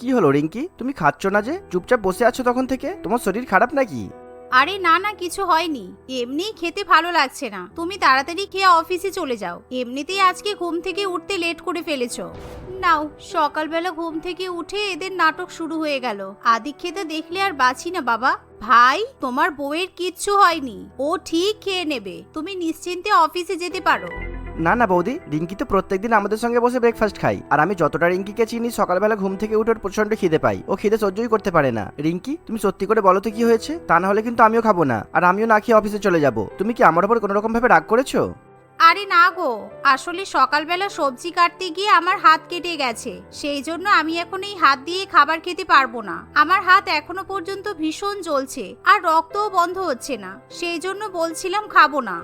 কি হলো রিঙ্কি, তুমি খাচ্ছ না যে? চুপচাপ বসে আছো তখন থেকে, তোমার শরীর খারাপ নাকি? আরে না না, কিছু হয়নি, এমনিই খেতে ভালো লাগছে না। তুমি তাড়াতাড়ি খেয়ে অফিসে চলে যাও, এমনিতেই আজকে ঘুম থেকে উঠতে লেট করে ফেলেছো। নাও, সকালবেলা ঘুম থেকে উঠে এদের নাটক শুরু হয়ে গেল। আদিক খেতে দেখলে আর বাঁচি না বাবা। ভাই, তোমার বউয়ের কিচ্ছু হয়নি, ও ঠিক খেয়ে নেবে, তুমি নিশ্চিন্তে অফিসে যেতে পারো। না না বৌদি, রিঙ্কি তো প্রত্যেকদিন আমাদের সঙ্গে বসে ব্রেকফাস্ট খাই, আর আমি যতটা রিঙ্কিকে চিনি সকালবেলা ঘুম থেকে উঠে ওর প্রচন্ড খিদে পাই, ও খিদে সহ্যই করতে পারে না। রিঙ্কি, তুমি সত্যি করে বলো তো কি হয়েছে, তা না হলে কিন্তু আমিও খাবো না, আর আমিও না খেয়ে অফিসে চলে যাব। তুমি কি আমার উপর কোনো রকম ভাবে রাগ করেছো? আরে না গো, আসলে সকালবেলা সবজি কাটতে গিয়ে আমার হাত কেটে গেছে, সেই জন্য আমি এখন এই হাত দিয়ে খাবার খেতে পারবো না। আমার হাত এখনো পর্যন্ত ভীষণ জ্বলছে, আর রক্তও বন্ধ হচ্ছে না, সেই জন্য বলছিলাম খাবো না।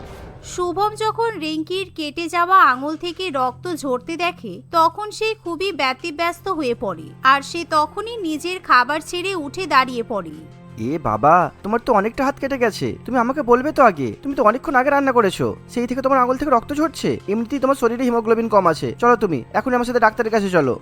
শুভম যখন রিঙ্কির কেটে যাওয়া আঙুল থেকে রক্ত ঝরতে দেখে, তখন সে খুবই ব্যতিব্যস্ত হয়ে পড়ে, আর সে তখনই নিজের খাবার ছেড়ে উঠে দাঁড়িয়ে পড়ে। এ বাবা, তোমার তো অনেকটা হাত কেটে গেছে, তুমি আমাকে বলবে তো আগে, তুমি তো অনেকক্ষণ আগে রান্না করেছো, সেই থেকে তোমার আঙুল থেকে রক্ত ঝরছে, এমনিতেই তোমার শরীরে হিমোগ্লোবিন কম আছে। চলো তুমি এখন আমার সাথে ডাক্তারের কাছে চলো।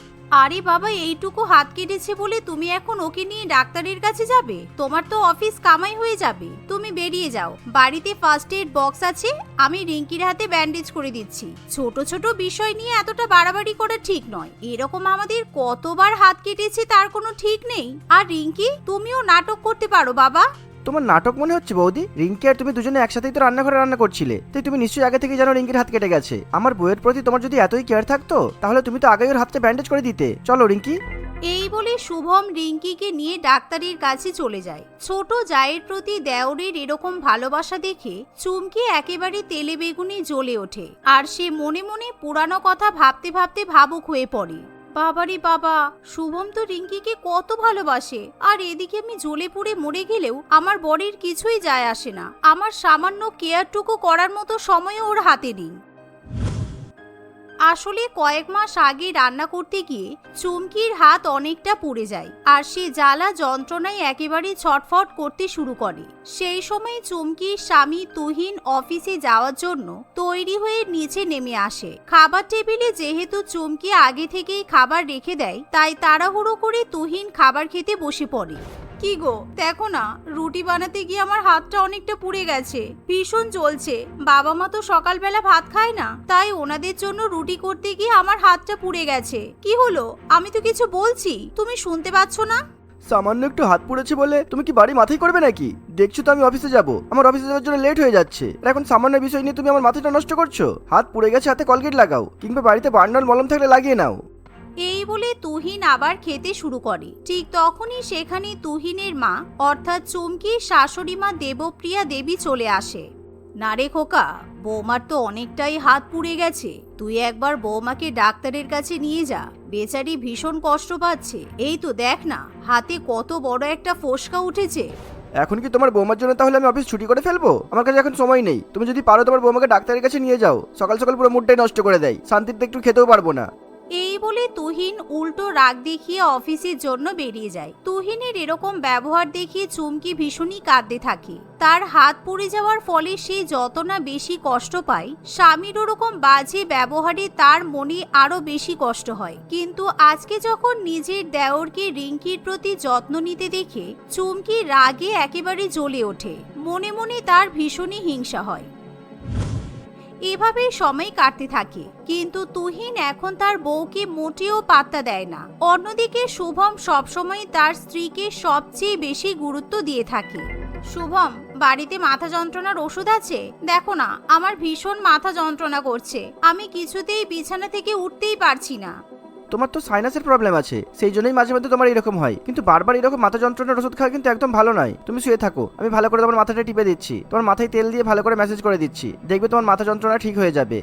আরে বাবা, এইটুকু হাত কেটেছে বলে তুমি এখন ওকে নিয়ে ডাক্তারের কাছে যাবে? তোমার তো অফিস কামাই হয়ে যাবে, তুমি বেরিয়ে যাও। বাড়িতে ফার্স্ট এড বক্স আছে, আমি রিঙ্কির হাতে ব্যান্ডেজ করে দিচ্ছি। ছোট ছোট বিষয় নিয়ে এতটা বাড়াবাড়ি করা ঠিক নয়, এরকম আমাদের কতবার হাত কেটেছে তার কোনো ঠিক নেই। আর রিঙ্কি, তুমিও নাটক করতে পারো বাবা। তোমার নাটক মনে হচ্ছে বৌদি, রিঙ্কি আর তুমি দুজনে একসাথেই তো রান্নাঘরে রান্না করছিলে, তাই তুমি নিশ্চয়ই আগে থেকে জানো রিঙ্কির হাত কেটে গেছে। আমার বউয়ের প্রতি তোমার যদি এতই কেয়ার থাকতো, তাহলে তুমি তো আগেই ওর হাতটা ব্যান্ডেজ করে দিতে। চলো রিঙ্কি। এই বলে শুভম রিঙ্কিকে নিয়ে ডাক্তারের কাছে চলে যায়। ছোট জায়ের প্রতি দেওরের এরকম ভালোবাসা দেখে চুমকি একেবারে তেলে বেগুনে জ্বলে ওঠে, আর সে মনে মনে পুরানো কথা ভাবতে ভাবতে ভাবুক হয়ে পড়ে। বাবারে বাবা, শুভম তো রিঙ্কিকে কত ভালোবাসে, আর এদিকে আমি জ্বলে পুড়ে মরে গেলেও আমার বরের কিছুই যায় আসে না। আমার সামান্য কেয়ারটুকু করার মতো সময়ও ওর হাতে নেই। আসলে কয়েক মাস আগে রান্না করতে গিয়ে চুমকির হাত অনেকটা পুড়ে যায়, আর সে জ্বালা যন্ত্রণায় একেবারে ছটফট করতে শুরু করে। সেই সময় চুমকির স্বামী তুহিন অফিসে যাওয়ার জন্য তৈরি হয়ে নিচে নেমে আসে। খাবার টেবিলে যেহেতু চুমকি আগে থেকেই খাবার রেখে দেয়, তাই তাড়াহুড়ো করে তুহিন খাবার খেতে বসে পড়ে। কি গো, দেখো না, রুটি বানাতে গিয়ে আমার হাতটা অনেকটা পুড়ে গেছে, ভীষণ জ্বলছে। বাবা মা তো সকালবেলা ভাত খায় না, তাই ওনাদের জন্য রুটি করতে গিয়ে আমার হাতটা পুড়ে গেছে। কি হলো, আমি তো কিছু বলছি, তুমি শুনতে পাচ্ছ না? সামান্য একটু হাত পুড়েছে বলে তুমি কি বাড়ি মাথায় করবে নাকি? দেখছো তো আমি অফিসে যাব, আমার অফিসে যাওয়ার জন্য লেট হয়ে যাচ্ছে, আর এখন সামান্য বিষয় নিয়ে তুমি আমার মাথাটা নষ্ট করছো। হাত পুড়ে গেছে, হাতে কলগেট লাগাও, কিংবা বাড়িতে বার্নাল মলম থাকলে লাগিয়ে নাও। এই বলে তুহিন আবার খেতে শুরু করে। ঠিক তখনই সেখানে তুহিনের মা অর্থাৎ চুমকির শাশুড়ি মা দেবপ্রিয়া দেবী চলে আসে। না রে খোকা, বৌমার তো অনেকটাই হাত পুড়ে গেছে, তুই একবার বৌমাকে ডাক্তারের কাছে নিয়ে যা, বেচারি ভীষণ কষ্ট পাচ্ছে। এই তো দেখ না, হাতে কত বড় একটা ফোসকা উঠেছে। এখন কি তোমার বৌমার জন্য তাহলে আমি অফিস ছুটি করে ফেলবো? আমার কাছে এখন সময় নেই, তুমি যদি পারো তোমার বৌমাকে ডাক্তারের কাছে নিয়ে যাও, সকাল সকাল পুরো মুডটাই নষ্ট করে দেয়, শান্তিতে একটু খেতেও পারবো না। এই বলে তুহিন উল্টো রাগ দেখিয়ে অফিসের জন্য বেরিয়ে যায়। তুহিনের এরকম ব্যবহার দেখিয়ে চুমকি ভীষণই কাঁদতে থাকে। তার হাত পুড়ে যাওয়ার ফলে সে যত না বেশি কষ্ট পায়, স্বামীর ওরকম বাজে ব্যবহারে তার মনে আরো বেশি কষ্ট হয়। কিন্তু আজকে যখন নিজের দেওরকে রিঙ্কির প্রতি যত্ন নিতে দেখে চুমকি রাগে একেবারে জ্বলে ওঠে, মনে মনে তার ভীষণই হিংসা হয়। এভাবেই সময় কাটতে থাকে, কিন্তু তুহিন এখন তার বউকে মোটেও পাত্তা দেয় না। অন্যদিকে শুভম সবসময় তার স্ত্রীকে সবচেয়ে বেশি গুরুত্ব দিয়ে থাকে। শুভম, বাড়িতে মাথা যন্ত্রণার ওষুধ আছে? দেখো না, আমার ভীষণ মাথা যন্ত্রণা করছে, আমি কিছুতেই বিছানা থেকে উঠতেই পারছি না। তোমার তো সাইনাসের প্রবলেম আছে, সেই জন্যই মাঝে মধ্যে তোমার এরকম হয়, কিন্তু বারবার এরকম মাথা যন্ত্রণার ওষুধ খাওয়া কিন্তু একদম ভালো নয়। তুমি শুয়ে থাকো, আমি ভালো করে তোমার মাথাটা টিপে দিচ্ছি, তোমার মাথায় তেল দিয়ে ভালো করে ম্যাসেজ করে দিচ্ছি, দেখবে তোমার মাথা যন্ত্রণা ঠিক হয়ে যাবে।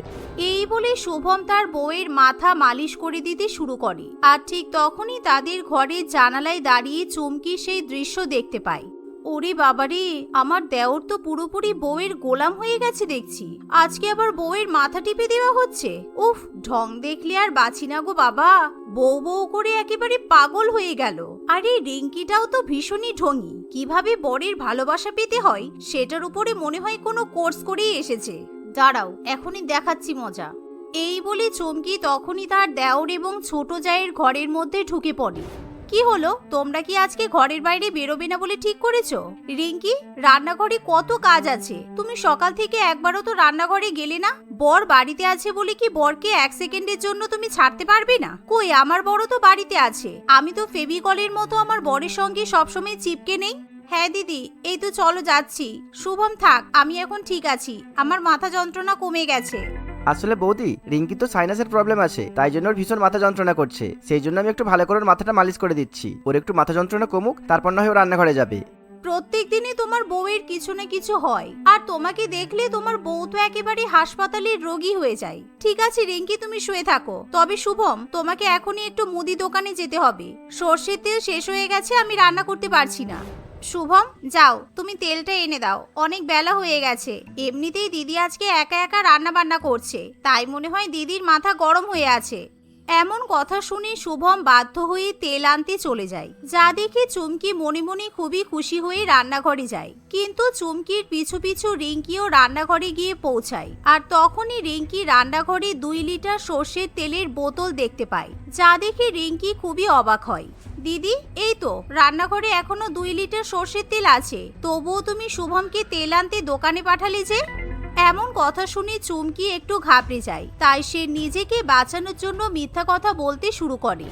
এই বলে শুভম তার বউয়ের মাথা মালিশ করে দিতে শুরু করে, আর ঠিক তখনই তাদের ঘরের জানালায় দাঁড়িয়ে চুমকি সেই দৃশ্য দেখতে পায়। ওরে বাবারে, আমার দেওর তো পুরোপুরি বউয়ের গোলাম হয়ে গেছে দেখছি, আজকে আবার বউয়ের মাথা টিপে দেওয়া হচ্ছে। উফ, ঢং দেখলে আর বাঁচি না গো বাবা, বউ বউ করে একেবারে পাগল হয়ে গেল। আরে রিঙ্কিটাও তো ভীষণই ঢঙি, কিভাবে বরের ভালোবাসা পেতে হয় সেটার উপরে মনে হয় কোনো কোর্স করেই এসেছে। দাঁড়াও, এখনই দেখাচ্ছি মজা। এই বলে চমকি তখনই তার দেওর এবং ছোট জায়ের ঘরের মধ্যে ঢুকে পড়ে। কি হলো, তোমরা কি আজকে ঘরের বাইরে বেরোবে না বলে ঠিক করেছো? রিঙ্কি, রান্নাঘরে কত কাজ আছে, তুমি সকাল থেকে একবারও তো রান্নাঘরে গেলে না। বর বাড়িতে আছে বলে কি বরকে 1 সেকেন্ডের জন্য তুমি ছাড়তে পারবে না? কই, আমার বড় তো বাড়িতে আছে, আমি তো ফেভিকলের মতো আমার বরের সঙ্গে সবসময় চিপকে নেই। হ্যাঁ দিদি, এই তো চলো যাচ্ছি। শুভম থাক, আমি এখন ঠিক আছি, আমার মাথা যন্ত্রণা কমে গেছে। আসলে বৌদি, রিঙ্কি তো সাইনাসের প্রবলেম আছে, তাই জন্য ওর ভীষণ মাথা যন্ত্রণা করছে। সেই জন্য আমি একটু ভালো করে ওর মাথাটা মালিশ করে দিচ্ছি। ওর একটু মাথা যন্ত্রণা কমুক, তারপর না হয় ও রান্নাঘরে যাবে। প্রত্যেক দিনই তোমার বউয়ের কিছু না কিছু হয়, আর তোমাকে দেখলে তোমার বউ তো একেবারে হাসপাতালের রোগী হয়ে যায়। ঠিক আছে রিঙ্কি, তুমি শুয়ে থাকো। তবে শুভম, তোমাকে এখনই একটু মুদি দোকানে যেতে হবে, সর্ষের তেল শেষ হয়ে গেছে, আমি রান্না করতে পারছি না। শুভম, যাও তুমি তেলটা এনে দাও, অনেক বেলা হয়ে গেছে। এমনিতেই দিদি আজকে একা একা রান্না বান্না করছে, তাই মনে হয় দিদির মাথা গরম হয়ে আছে। এমন কথা শুনে শুভম বাধ্য হয়ে তেল আনতে চলে যায়। যা দেখে চুমকি মনে মনে খুবই খুশি হয়ে রান্নাঘরে যায়। কিন্তু চুমকির পিছু পিছু রিঙ্কিও রান্নাঘরে গিয়ে পৌঁছায়। আর তখনই রিঙ্কি রান্নাঘরে 2 লিটার সর্ষের তেলের বোতল দেখতে পায়, যা দেখে রিঙ্কি খুবই অবাক হয়। দিদি, এই তো রান্নাঘরে এখনো 2 লিটার সর্ষের তেল আছে, তবুও তুমি শুভমকে তেল আনতে দোকানে পাঠালে যে? এমন কথা শুনে চুমকি একটু ঘাবড়ে যায়, তাই সে নিজেকে বাঁচানোর জন্য মিথ্যা কথা বলতে শুরু করে।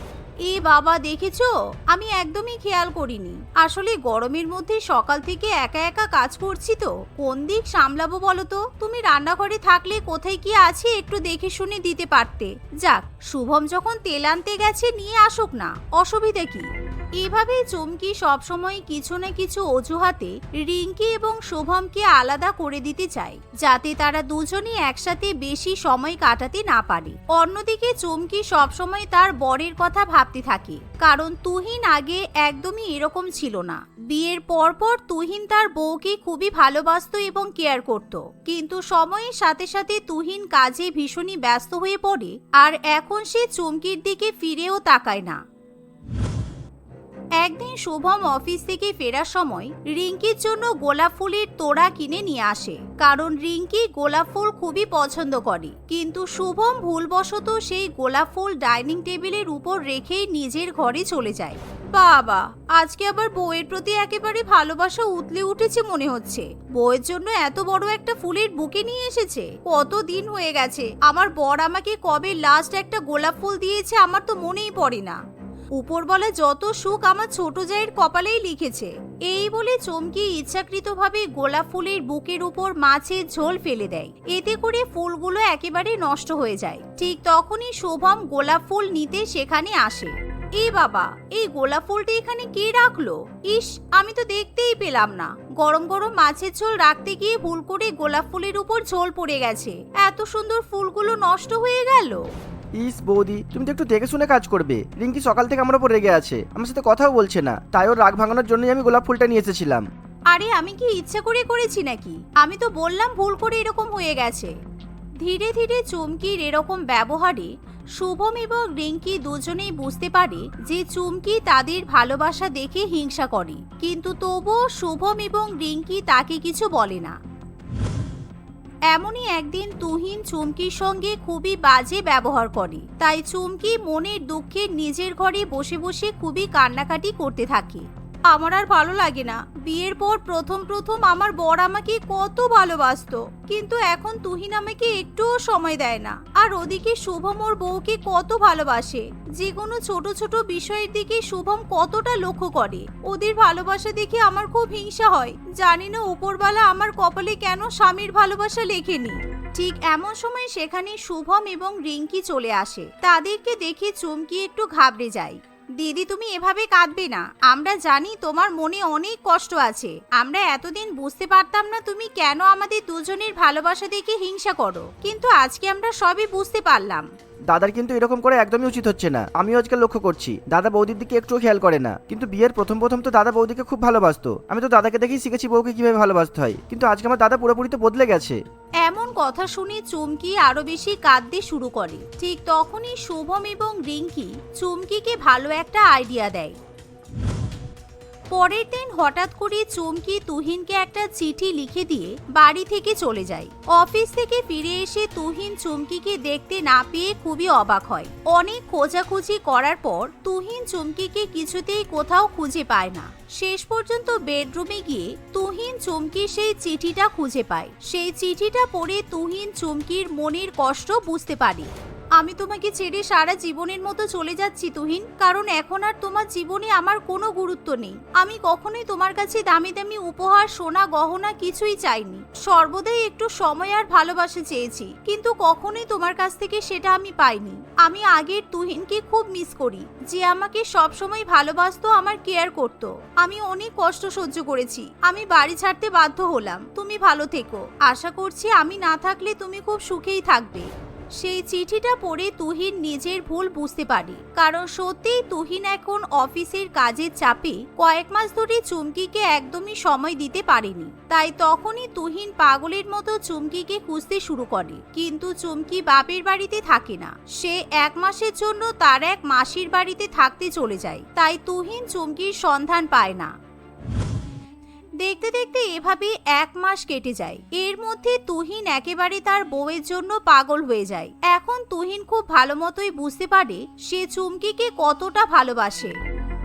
এ বাবা, দেখেছো, আমি একদমই খেয়াল করিনি। আসলে গরমের মধ্যে সকাল থেকে একা একা কাজ করছি তো, কোন দিক সামলাবো বলো তো? তুমি রান্নাঘরে থাকলে কোথায় কি আছে একটু দেখে শুনে দিতে পারতে। যাক, শুভম যখন তেল আনতে গেছে নিয়ে আসুক না, অসুবিধা কি? এভাবেই চুমকি সবসময় কিছু না কিছু অজুহাতে রিঙ্কি এবং শুভমকে আলাদা করে দিতে চায়, যাতে তারা দুজনই একসাথে বেশি সময় কাটাতে না পারে। অন্যদিকে চুমকি সবসময় তার বরের কথা ভাবতে থাকে, কারণ তুহিন আগে একদমই এরকম ছিল না। বিয়ের পরপর তুহিন তার বউকে খুবই ভালোবাসতো এবং কেয়ার করত, কিন্তু সময়ের সাথে সাথে তুহিন কাজে ভীষণই ব্যস্ত হয়ে পড়ে, আর এখন সে চুমকির দিকে ফিরেও তাকায় না। একদিন শুভম অফিস থেকে ফেরার সময় রিঙ্কির জন্য গোলাপ ফুলের তোড়া কিনে নিয়ে আসে, কারণ রিঙ্কি গোলাপ ফুল খুবই পছন্দ করে। কিন্তু শুভম ভুলবশত সেই গোলাপ ফুল ডাইনিং টেবিলের উপর রেখেই নিজের ঘরে চলে যায়। বাবা, আজকে আবার বউয়ের প্রতি একেবারে ভালোবাসা উতলে উঠেছে মনে হচ্ছে। বউয়ের জন্য এত বড় একটা ফুলের বুকে নিয়ে এসেছে। কত দিন হয়ে গেছে, আমার বর আমাকে কবে লাস্ট একটা গোলাপ ফুল দিয়েছে আমার তো মনেই পড়ে না। উপরওয়ালা যত সুখ আমার ছোট জায়ের কপালেই লিখেছে। এই বলে চমকি ইচ্ছাকৃতভাবে গোলাপ ফুলের বুকের উপর মাছের ঝোল ফেলে দেয়, এতে করে ফুলগুলো একেবারে নষ্ট হয়ে যায়। ঠিক তখনই শুভম গোলাপ ফুল নিতে সেখানে আসে। এ বাবা, এই গোলাপ ফুলটা এখানে কে রাখলো? ইস, আমি তো দেখতেই পেলাম না। গরম গরম মাছের ঝোল রাখতে গিয়ে ভুল করে গোলাপ ফুলের উপর ঝোল পড়ে গেছে, এত সুন্দর ফুলগুলো নষ্ট হয়ে গেল। ইস বৌদি, তুমি তো একটু দেখে শুনে কাজ করবে। রিঙ্কি সকাল থেকে আমার উপর রেগে আছে, আমার সাথে কথাও বলছে না, তাই ওর রাগ ভাঙানোর জন্যই আমি গোলাপ ফুলটা নিয়ে এসেছিলাম। আরে আমি কি ইচ্ছা করে করেছি নাকি? আমি তো বললাম ভুল করে এরকম হয়ে গেছে। ধীরে ধীরে চুমকির এরকম ব্যবহারে শুভম এবং রিঙ্কি দুজনেই বুঝতে পারে যে চুমকি তাদের ভালোবাসা দেখে হিংসা করে, কিন্তু তবুও শুভম এবং রিঙ্কি তাকে কিছু বলে না। এমনই একদিন তুহিন চুমকির সঙ্গে খুবই বাজে ব্যবহার করে, তাই চুমকি মনের দুঃখে নিজের ঘরে বসে বসে খুবই কান্নাকাটি করতে থাকে। আমার আর ভালো লাগে না। বিয়ের পর প্রথম প্রথম আমার বর আমাকে কত ভালোবাসতো, কিন্তু এখন তুহিন আমাকে একটুও সময় দেয় না। আর ওদিকে শুভম ওর বউকে কত ভালোবাসে, যে কোনো ছোট ছোট বিষয়ের দিকে শুভম কতটা লক্ষ্য করে। ওদের ভালোবাসা দেখে আমার খুব হিংসা হয়। জানি না উপরওয়ালা আমার কপালে কেন স্বামীর ভালোবাসা লেখেনি। ঠিক এমন সময় সেখানে শুভম এবং রিঙ্কি চলে আসে। তাদেরকে দেখে চুমকি একটু ঘাবড়ে যায়। দিদি, তুমি এভাবে কাঁদবে না, আমরা জানি তোমার মনে অনেক কষ্ট আছে। আমরা এতদিন বুঝতে পারতাম না তুমি কেন আমাদের দুজনের ভালোবাসা দেখে হিংসা করো, কিন্তু আজকে আমরা সবই বুঝতে পারলাম। দাদার কিন্তু এরকম করে একদমই উচিত হচ্ছে না। আমিও আজকাল লক্ষ্য করছি দাদা বৌদির দিকে একটুও খেয়াল করে না, কিন্তু বিয়ের প্রথম প্রথম তো দাদা বৌদিকে খুব ভালোবাসতো। আমি তো দাদাকে দেখেই শিখেছি বউকে কিভাবে ভালোবাসতে হয়, কিন্তু আজকে আমার দাদা পুরোপুরি তো বদলে গেছে। এমন কথা শুনে চুমকি আরো বেশি কাঁদতে শুরু করে। ঠিক তখনই শুভম এবং রিঙ্কি চুমকিকে ভালো একটা আইডিয়া দেয়। পরের দিন হঠাৎ করে চুমকি তুহিনকে একটা চিঠি লিখে দিয়ে বাড়ি থেকে চলে যায়। অফিস থেকে ফিরে এসে তুহিন চুমকিকে দেখতে না পেয়ে খুবই অবাক হয়। অনেক খোঁজাখুঁজি করার পর তুহিন চুমকিকে কিছুতেই কোথাও খুঁজে পায় না। শেষ পর্যন্ত বেডরুমে গিয়ে তুহিন চুমকির সেই চিঠিটা খুঁজে পায়। সেই চিঠিটা পড়ে তুহিন চুমকির মনের কষ্ট বুঝতে পারে। আমি তোমাকে ছেড়ে সারা জীবনের মতো চলে যাচ্ছি তুহিন, কারণ এখন আর তোমার জীবনে আমার কোনো গুরুত্ব নেই। আমি কখনোই তোমার কাছে দামি দামি উপহার, সোনা গহনা কিছুই চাইনি। সর্বদাই একটু সময় আর ভালোবাসা চেয়েছি, কিন্তু কখনোই তোমার কাছ থেকে সেটা আমি পাইনি। আমি আগের তুহিনকে খুব মিস করি, যে আমাকে সবসময় ভালোবাসতো, আমার কেয়ার করত। আমি অনেক কষ্ট সহ্য করেছি, আমি বাড়ি ছাড়তে বাধ্য হলাম। তুমি ভালো থেকো, আশা করছি আমি না থাকলে তুমি খুব সুখেই থাকবে। সেই চিঠিটা পড়ে তুহিন নিজের ভুল বুঝতে পারে, কারণ সত্যিই তুহিন এখন অফিসের কাজের চাপে কয়েক মাস ধরে চুমকিকে একদমই সময় দিতে পারেনি। তাই তখনই তুহিন পাগলের মতো চুমকিকে খুঁজতে শুরু করে, কিন্তু চুমকি বাপের বাড়িতে থাকে না। সে 1 মাসের জন্য তার এক মাসির বাড়িতে থাকতে চলে যায়। তাই তুহিন চুমকির সন্ধান পায় না। দেখতে দেখতে এভাবে 1 মাস কেটে যায়। এর মধ্যে তুহিন একেবারে তার বউয়ের জন্য পাগল হয়ে যায়। এখন তুহিন খুব ভালো মতোই বুঝতে পারে সে চুমকিকে কতটা ভালোবাসে।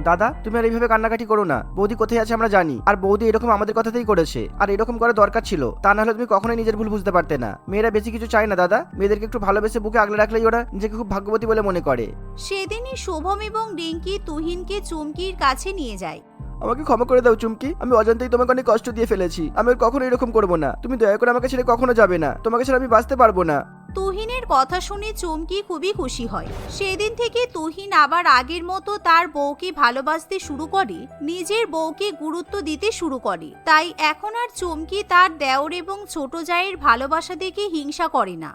দাদা, তুমি আর এইভাবে কান্নাকাটি করো না। বৌদি কোথায় আছে আমরা জানি, আর বৌদি এরকম আমাদের কথাতেই করেছে, আর এরকম করা দরকার ছিল। তা না হলে তুমি কখনোই নিজের ভুল বুঝতে পারতে না। মেয়েরা বেশি কিছু চায় না দাদা, মেয়েদেরকে একটু ভালোবেসে বুকে আগলে রাখলেই ওরা নিজেকে খুব ভাগ্যবতী বলে মনে করে। সেদিনই শুভম এবং রিঙ্কি তুহিনকে চুমকির কাছে নিয়ে যায়। আমাকে ক্ষমা করে দাও চুমকি, আমি অজান্তেই তোমাকে অনেক কষ্ট দিয়ে ফেলেছি। আমি আর কখনো এরকম করবো না। তুমি দয়া করে আমাকে ছেড়ে কখনো যাবে না। তোমাকে ছেড়ে আমি বাঁচতে পারবো না। তুহিনের কথা শুনে চুমকি খুবই খুশি হয়। সেদিন থেকে তুহিন আবার আগের মতো তার বউকে ভালোবাসতে শুরু করে, নিজের বউকে গুরুত্ব দিতে শুরু করে। তাই এখন আর চুমকি তার দেওর এবং ছোট জায়ের ভালোবাসা দেখে হিংসা করে না।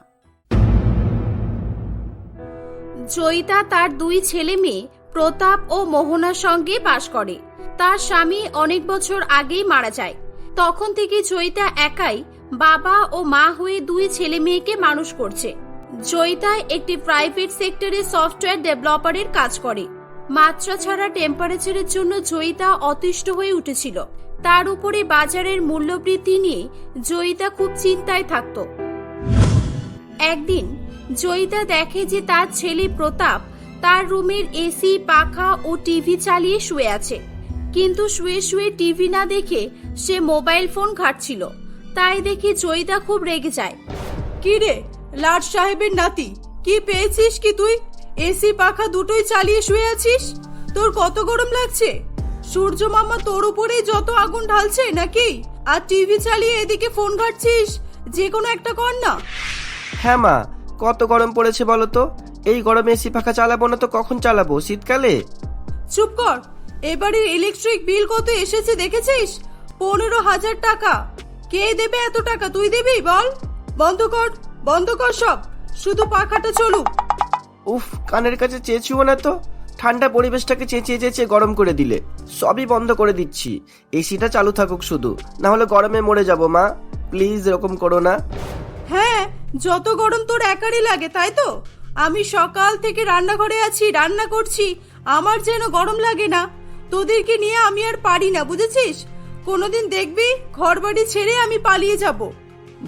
জয়িতা তার 2 ছেলে মেয়ে প্রতাপ ও মোহনার সঙ্গে বাস করে। তার স্বামী অনেক বছর আগেই মারা যায়। তখন থেকে জয়িতা একাই বাবা ও মা হয়ে 2 ছেলে মেয়েকে মানুষ করছে। জয়িতা একটি প্রাইভেট সেক্টরে সফটওয়্যার ডেভেলপারের কাজ করে। মাত্রা ছাড়া টেম্পারেচারের জন্য জয়িতা অতিষ্ঠ হয়ে উঠেছিল। তার উপরে বাজারের মূল্যবৃদ্ধি নিয়ে জয়িতা খুব চিন্তায় থাকত। একদিন জয়িতা দেখে যে তার ছেলে প্রতাপ তার রুমের এসি, পাখা ও টিভি চালিয়ে শুয়ে আছে, কিন্তু শুয়ে শুয়ে টিভি না দেখে সে মোবাইল ফোন ঘাঁটছিল। তাই দেখে জয়িতা খুব রেগে যায়। কি রে লাট সাহেবের নাতি, কি পেয়েছিস কি তুই? এসি পাখা দুটোই চালিয়ে শুয়ে আছিস? তোর কত গরম লাগছে? সূর্য মামা তোর উপরেই যত আগুন ঢালছে নাকি? আর টিভি চালিয়ে এদিকে ফোন ঘাঁটছিস? যে কোনো একটা কর না। হ্যাঁ মা, কত গরম পড়েছে বলো তো। এই গরমে এসি পাখা চালাবো না তো কখন চালাবো? শীতকালে? চুপ কর। এবারে ইলেকট্রিক বিল কত এসেছে দেখেছিস? 15,000 টাকা। কে দেবে এত টাকা? তুই দিবি? বল। বন্ধ কর, বন্ধ কর সব, শুধু পাখাটা চলুক। উফ, কানের কাছে চেয়েছিও না তো। ঠান্ডা পরিবেশটাকে চেঁচিয়ে চেঁচিয়ে গরম করে দিলে। সবই বন্ধ করে দিচ্ছি, এসিটা চালু থাকুক শুধু, না হলে গরমে মরে যাব। মা প্লিজ এরকম করো না। হ্যাঁ, যত গরম তোর একারই লাগে তাই তো? আমি সকাল থেকে রান্নাঘরে আছি, রান্না করছি, আমার যেন গরম লাগে না। তোদেরকে নিয়ে আমি আর পারি না, বুঝেছিস? কোনোদিন দেখবি ঘর বাড়ি ছেড়ে আমি পালিয়ে যাব।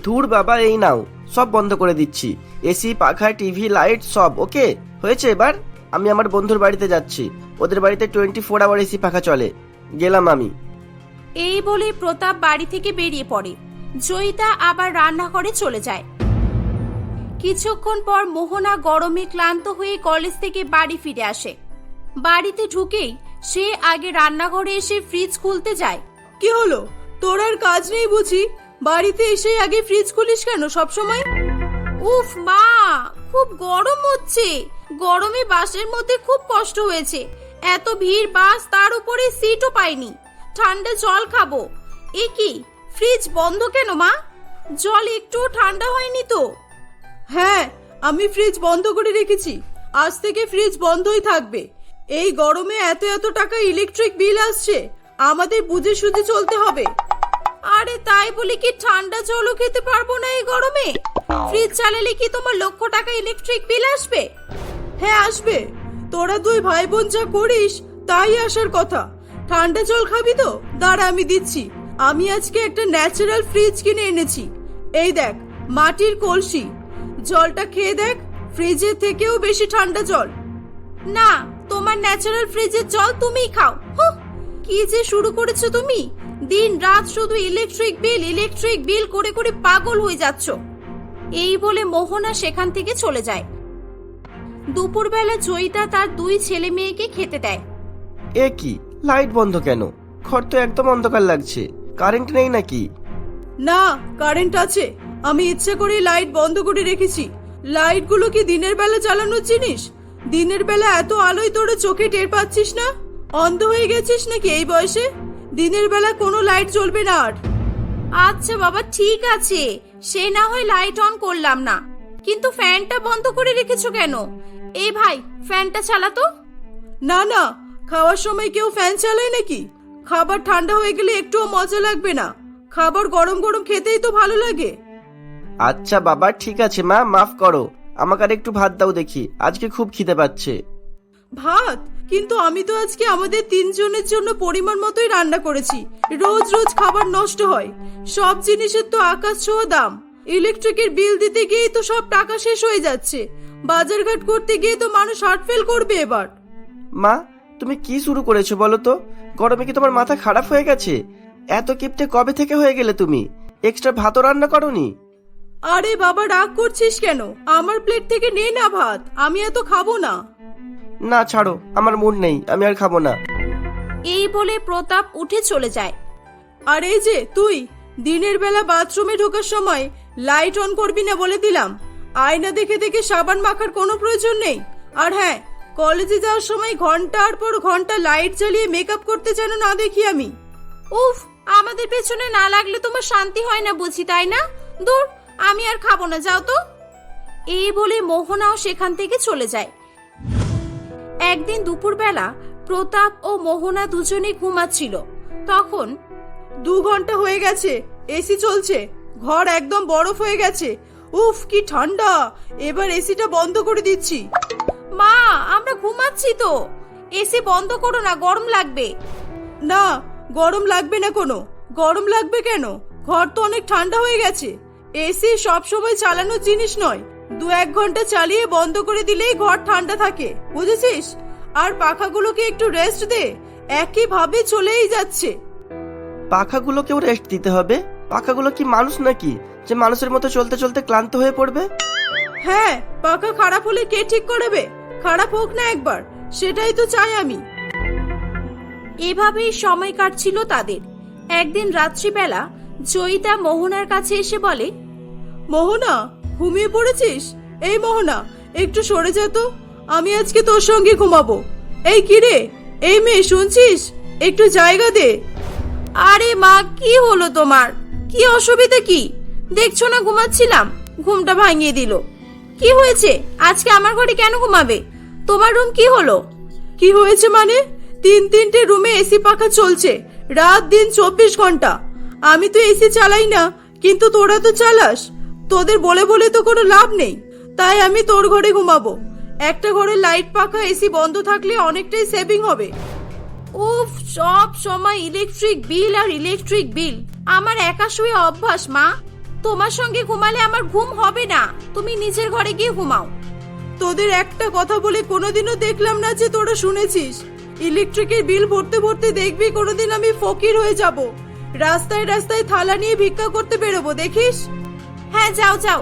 ধুর বাবা, এই নাও, সব বন্ধ করে দিচ্ছি। এসি, পাখা, টিভি, লাইট সব ওকে হয়েছে। এবার আমি আমার বন্ধুর বাড়িতে যাচ্ছি। ওদের বাড়িতে 24 আওয়ার এসি পাখা চলে। গেলাম আমি। এই বলে প্রতাপ বাড়ি থেকে বেরিয়ে পড়ে। জয়িতা আবার রান্নাঘরে চলে যায়। কিছুক্ষণ পর মোহনা গরমে ক্লান্ত হয়ে কলেজ থেকে বাড়ি ফিরে আসে। বাড়িতে ঢুকেই সে আগে রান্নাঘরে এসে ফ্রিজ খুলতে যায়। কি হলো, তোর আর কাজ নেই বুঝি? বাড়িতে এসে আগে ফ্রিজ খুলিস কেন সব সময়? উফ মা, খুব গরম হচ্ছে। গরমে বাসের মধ্যে খুব কষ্ট হয়েছে। এত ভিড় বাস, তার উপরে সিটও পাইনি। ঠান্ডা জল খাবো। এ কি, ফ্রিজ বন্ধ কেন মা? জল একটু ঠান্ডা হয়নি তো? হ্যাঁ, আমি ফ্রিজ বন্ধ করে রেখেছি। আজ থেকে ফ্রিজ বন্ধই থাকবে। এই গরমে এত এত টাকা ইলেকট্রিক বিল আসছে, আমাদের বুঝে সুঝে চলতে হবে। আরে তাই বলি কি ঠান্ডা জলও খেতে পারবো না এই গরমে? ফ্রিজ চালালে কি তোমার লক্ষ টাকা ইলেকট্রিক বিল আসবে? হ্যাঁ আসবে। তোরা 2 ভাই বোন যা করিস তাই আসার কথা। ঠান্ডা জল খাবি তো? দাঁড়া আমি দিচ্ছি। আমি আজকে একটা ন্যাচারাল ফ্রিজ কিনে এনেছি। এই দেখ, মাটির কলসি। জলটা খেয়ে দেখ, ফ্রিজের থেকেও বেশি ঠান্ডা জল। না, তোমার ন্যাচারাল ফ্রিজের জল তুমিই খাও। হুঁ, কি যে শুরু করেছো তুমি? দিন রাত শুধু ইলেকট্রিক বিল করে করে পাগল হয়ে যাচ্ছ। এই বলে মোহনা সেখান থেকে চলে যায়। দুপুরবেলা জয়িতা তার দুই ছেলে মেয়েকে খেতে দেয়। এ কি, লাইট বন্ধ কেন? ঘর তো একদম অন্ধকার লাগছে। কারেন্ট নেই নাকি? না, কারেন্ট আছে। আমি ইচ্ছে করে লাইট বন্ধ করে রেখেছি। লাইটগুলো কি দিনের বেলা জ্বালানোর জিনিস? দিনের বেলা এত আলোয় তোরা চোখে টের পাচ্ছিস না? অন্ধ হয়ে গেছিস নাকি এই বয়সে? দিনের বেলা কোনো লাইট জ্বলবে না আর। আচ্ছা বাবা, ঠিক আছে, সে না হয় লাইট অন করলাম না, কিন্তু ফ্যানটা বন্ধ করে রেখেছো কেন? এই ভাই, ফ্যানটা চালাতো। না না, খাওয়ার সময় কেউ ফ্যান চালায় নাকি? খাবার ঠান্ডা হয়ে গেলে একটুও মজা লাগবে না। খাবার গরম গরম খেতেই তো ভালো লাগে। আচ্ছা বাবা, ঠিক আছে মা, মাফ করো। আমাকে আর একটু ভাত দাও দেখি, আজকে খুব খিদে পাচ্ছে। ভাত? কিন্তু আমি তো আজকে আমাদের 3 জনের জন্য পরিমাণ মতোই রান্না করেছি। রোজ রোজ খাবার নষ্ট হয়। সব জিনিসের তো আকাশ ছোঁয়া দাম। ইলেকট্রিকের বিল দিতে গিয়েই তো সব টাকা শেষ হয়ে যাচ্ছে। বাজারঘাট করতে গিয়ে তো মানুষ হার্ট ফেল করবে এবার। মা, তুমি কি শুরু করেছো বলো তো? গরমে কি তোমার মাথা খারাপ হয়ে গেছে? এত কিপটে কবে থেকে হয়ে গেলে তুমি? এক্সট্রা ভাতও রান্না করোনি? আরে বাবা, রাগ করছিস কেন? আমার প্লেট থেকে নে না ভাত, আমি এত খাবো না। না ছাড়ো, আমার মুড নেই, আমি আর খাবো না। এই বলে প্রতাপ উঠে চলে যায়। আর এই যে তুই, দিনের বেলা বাথরুমে ঢোকার সময় লাইট অন করবি না বলে দিলাম। আয়না দেখে দেখে সাবান মাখার কোনো প্রয়োজন নেই। আর হ্যাঁ, কলেজে যাওয়ার সময় ঘন্টার পর ঘন্টা লাইট জ্বালিয়ে মেকআপ করতে যেন না দেখি আমি। উফ, আমাদের পেছনে না লাগলে তোমার শান্তি হয় না বুঝি, তাই না? দূর, আমি আর খাবো না, যাও তো। এই বলে মোহনাও সেখান থেকে চলে যায়। একদিন দুপুরবেলা প্রতাপ ও মোহনা দুজনে ঘুমাচ্ছিল। তখন 2 ঘন্টা হয়ে গেছে, এসি চলছে, ঘর একদম বরফ হয়ে গেছে। উফ, কি ঠান্ডা! এবার এসিটা বন্ধ করে দিচ্ছি। মা, আমরা ঘুমাচ্ছি তো, এসি বন্ধ করো না, গরম লাগবে। না, গরম লাগবে না কোনো। গরম লাগবে কেন? ঘর তো অনেক ঠান্ডা হয়ে গেছে। এসি সব সময় চালানোর জিনিস নয়। 2-1 ঘন্টা চালিয়ে বন্ধ করে দিলেই ঘর ঠান্ডা থাকে, বুঝেছিস? আর পাখাগুলোকে একটু রেস্ট দে, একইভাবে চলেই যাচ্ছে। পাখাগুলোকেও রেস্ট দিতে হবে? পাখাগুলো কি মানুষ নাকি যে মানুষের মতো চলতে চলতে ক্লান্ত হয়ে পড়বে? হ্যাঁ, পাখা খারাপ হলে কে ঠিক করবে? খারাপ হোক না একবার, সেটাই তো চাই আমি। এভাবেই সময় কাটছিল তাদের। একদিন রাত্রিবেলা জয়িতা মোহনার কাছে এসে বলে, মোহনা, ঘুমিয়ে পড়েছিস? এই মোহনা, একটু সরে যা তো, আমি আজকে তোর সঙ্গে ঘুমাবো। এই কি রে, এই মেয়ে, শুনছিস? একটু জায়গা দে। আরে মা, কি হলো তোমার? কি অসুবিধা কি? দেখছো না ঘুমাচ্ছিলাম, ঘুমটা ভাঙিয়ে দিল। কি হয়েছে? আজকে আমার ঘরে কেন ঘুমাবে? তোমার রুম কি হলো? কি হয়েছে মানে? 3-3টে রুমে এসি পাখা চলছে, রাত দিন 24 ঘন্টা। আমি তো এসি চালাই না, কিন্তু তোরা তো চালাস। তোদের বলে বলে তো কোনো লাভ নেই, তাই আমি তোর ঘরে ঘুমাবো। একটা ঘরে লাইট পাখা এসি বন্ধ থাকলে অনেকটাই সেভিং হবে। উফ, সব সময় ইলেকট্রিক বিল আর ইলেকট্রিক বিল। আমার একা শুয়ে অভ্যাস মা, তোমার সঙ্গে ঘুমালে আমার ঘুম হবে না। তুমি নিজের ঘরে গিয়ে ঘুমাও। তোদের একটা কথা বলে কোনোদিনও দেখলাম না যে তোরা শুনেছিস। ইলেকট্রিকের বিল ভরতে ভরতে দেখবি কোনোদিন আমি ফকির হয়ে যাব। রাস্তায় রাস্তায় থালা নিয়ে ভিক্ষা করতে বেরোবো, দেখিস। হ্যাঁ, যাও যাও।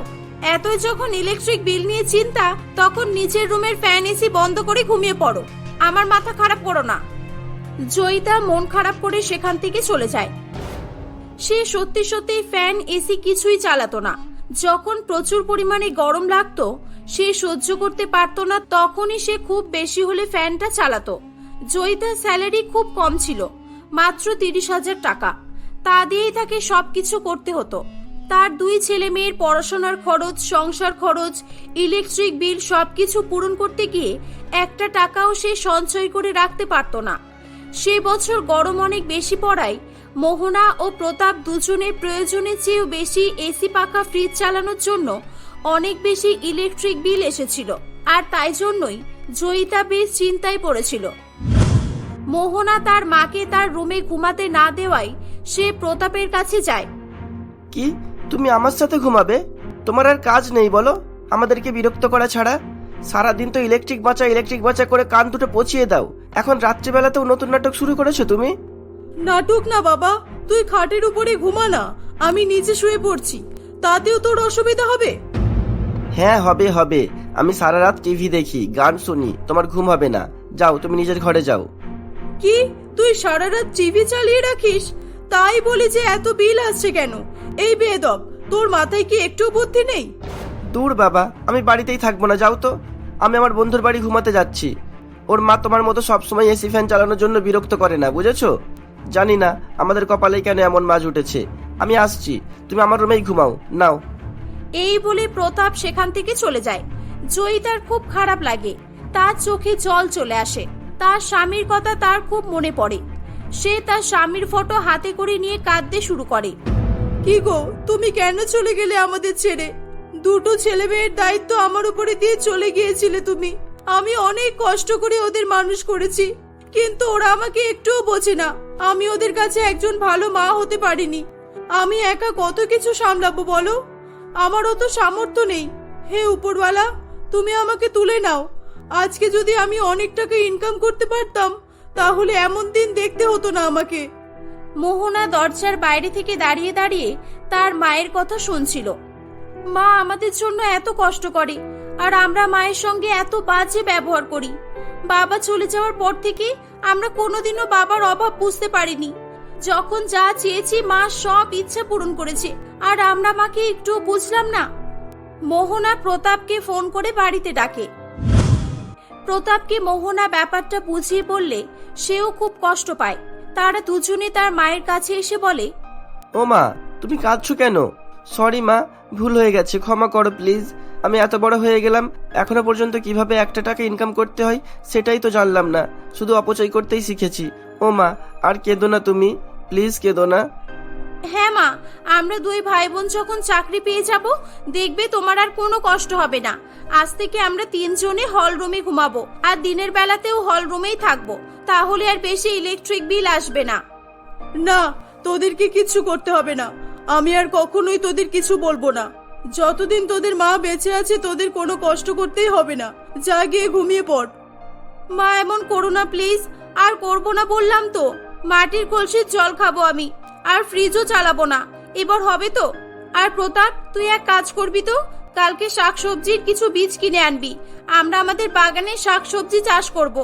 এতই যখন ইলেকট্রিক বিল নিয়ে চিন্তা, তখন নিচের রুমের ফ্যান এসি বন্ধ করে ঘুমিয়ে পড়ো। আমার মাথা খারাপ করো না। জয়িতা মন খারাপ করে সেখান থেকে চলে যায়। সে সত্যি সত্যি ফ্যান এসি কিছুই চালাতো না। যখন প্রচুর পরিমাণে গরম লাগতো, সে সহ্য করতে পারতো না, তখনই সে খুব বেশি হলে ফ্যানটা চালাতো। জয়িতার স্যালারি খুব কম ছিল, মাত্র 30,000 টাকা। তা দিয়েই তাকে সবকিছু করতে হতো। তার 2 ছেলে মেয়ের পড়াশোনার খরচ, সংসার খরচ, ইলেকট্রিক বিল সবকিছু পূরণ করতে গিয়ে একটা টাকাও সে সঞ্চয় করে রাখতে পারত না। সে বছর গরম অনেক বেশি পড়ায় মোহনা ও প্রতাপ দুজনের প্রয়োজনের চেয়েও বেশি এসি পাখা ফ্রিজ চালানোর জন্য অনেক বেশি ইলেকট্রিক বিল এসেছিল। আর তাই জন্যই জয়িতা বেশ চিন্তায় পড়েছিল। মোহনা তার মাকে তার রুমে ঘুমাতে না দেওয়ায় সে প্রতাপের কাছে যায়। কি তুমি আমার সাথে ঘুমাবে? তোমার আর কাজ নেই বলো আমাদেরকে বিরক্ত করা ছাড়া? সারাদিন তো ইলেকট্রিক বাঁচা করে কান দুটো পচিয়ে দাও, এখন রাত্রিবেলাতেও নতুন নাটক শুরু করেছো তুমি? নাটক না বাবা, তুই খাটের উপরে ঘুমা না, আমি নিচে শুয়ে পড়ছি, তাতেও তোর অসুবিধা হবে? হ্যাঁ হবে, আমি সারা রাত টিভি দেখি, গান শুনি, তোমার ঘুম হবে না। যাও তুমি নিজের ঘরে যাও। কি তুই সারা রাত টিভি চালিয়ে রাখিস? তাই বলি যে এত বিল আসছে কেন? এই বেয়াদব, তোর মাথায় কি একটু বুদ্ধি নেই? দূর বাবা, আমি বাড়িতেই থাকবো না, যাও তো। আমি আমার বন্ধুর বাড়ি ঘুমাতে যাচ্ছি। ওর মা তোমার মতো সবসময় এসি ফ্যান চালানোর জন্য বিরক্ত করে না, বুঝেছো? জানি না আমাদের কপালে কেন এমন মাছ উঠেছে। আমি আসছি, তুমি আমার রুমেই ঘুমাও, নাও। এই বলে প্রতাপ সেখান থেকে চলে যায়। জয়িতার খুব খারাপ লাগে, তার চোখে জল চলে আসে। তার স্বামীর কথা তার খুব মনে পড়ে। সে তার স্বামীর ফটো হাতে করে নিয়ে কাঁদতে শুরু করে। কি গো, তুমি কেন চলে গেলে আমাদের ছেড়ে? দুটো ছেলে মেয়ের দায়িত্ব আমার উপরে দিয়ে চলে গিয়েছিলে তুমি। আমি অনেক কষ্ট করে ওদের মানুষ করেছি, কিন্তু ওরা আমাকে একটুও বোঝে না। আমি ওদের কাছে একজন ভালো মা হতে পারিনি। আমি একা কত কিছু সামলাবো বলো? আমারও তো সামর্থ্য নেই। হে উপরওয়ালা, তুমি আমাকে তুলে নাও। আজকে যদি আমি অনেক টাকা ইনকাম করতে পারতাম, তাহলে এমন দিন দেখতে হতো না আমাকে। মোহনা দরজার বাইরে থেকে দাঁড়িয়ে দাঁড়িয়ে তার মায়ের কথা শুনছিল। মা আমাদের জন্য এত কষ্ট করে, আর আমরা মায়ের সঙ্গে এত বাজে ব্যবহার করি। বাবা চলে যাওয়ার পর থেকে আমরা কোনোদিনও বাবার অভাব বুঝতে পারিনি। যখন যা চেয়েছি মা সব ইচ্ছা পূরণ করেছে, আর আমরা মাকে একটু বুঝলাম না। মোহনা প্রতাপকে ফোন করে বাড়িতে ডাকে। প্রতাপকে মোহনা ব্যাপারটা বুঝিয়ে বললে সেও খুব কষ্ট পায়। তারা দুজনে তার মায়ের কাছে এসে বলে, ও মা, তুমি কাঁদছো কেন? সরি মা, ভুল হয়ে গেছে, ক্ষমা করো প্লিজ। আমি এত বড় হয়ে গেলাম, এখনো পর্যন্ত কিভাবে একটা টাকা ইনকাম করতে হয় সেটাই তো জানলাম না, শুধু অপচয় করতেই শিখেছি। ও মা, আর কেঁদো না তুমি, প্লিজ কেঁদো না। হ্যাঁ মা, আমরা দুই ভাই বোন যখন চাকরি পেয়ে যাব, দেখবে তোমার আর কোনো কষ্ট হবে না। আজ থেকে আমরা তিনজনে হল রুমে ঘুমাবো, আর দিনের বেলাতেও হল রুমেই থাকবো। তাহলে আর বেশি ইলেকট্রিক বিল আসবে না। না, তোদেরকে কিচ্ছু করতে হবে না। আমি আর কখনোই তোদের কিছু বলবো না। যতদিন তোদের মা বেঁচে আছে তোদের কোনো কষ্ট করতেই হবে না। যা গিয়ে ঘুমিয়ে পড়। মা এমন করো না প্লিজ, আর করবো না বললাম তো। মাটির কলসির জল খাবো আমি, আর ফ্রিজও চালাবো না। এবার হবে তো? আর প্রতাপ, তুই এক কাজ করবি তো, কালকে শাকসবজির কিছু বীজ কিনে আনবি। আমরা আমাদের বাগানে শাকসবজি চাষ করব।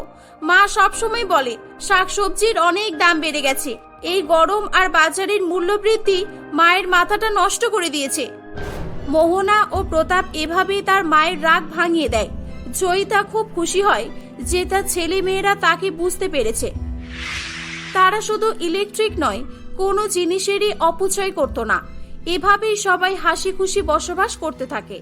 মা সব সময় বলে শাকসবজির অনেক দাম বেড়ে গেছে। এই গরম আর বাজারের মূল্য বৃদ্ধি মায়ের মাথাটা নষ্ট করে দিয়েছে। মোহনা ও প্রতাপ এভাবেই তার মায়ের রাগ ভাঙিয়ে দেয়। জয়িতা খুব খুশি হয় যে তার ছেলে মেয়েরা তাকে বুঝতে পেরেছে। তারা শুধু ইলেকট্রিক নয়, কোনো জিনিসেরই অপচয় করত না। এভাবেই সবাই হাসি খুশি বসবাস করতে থাকে।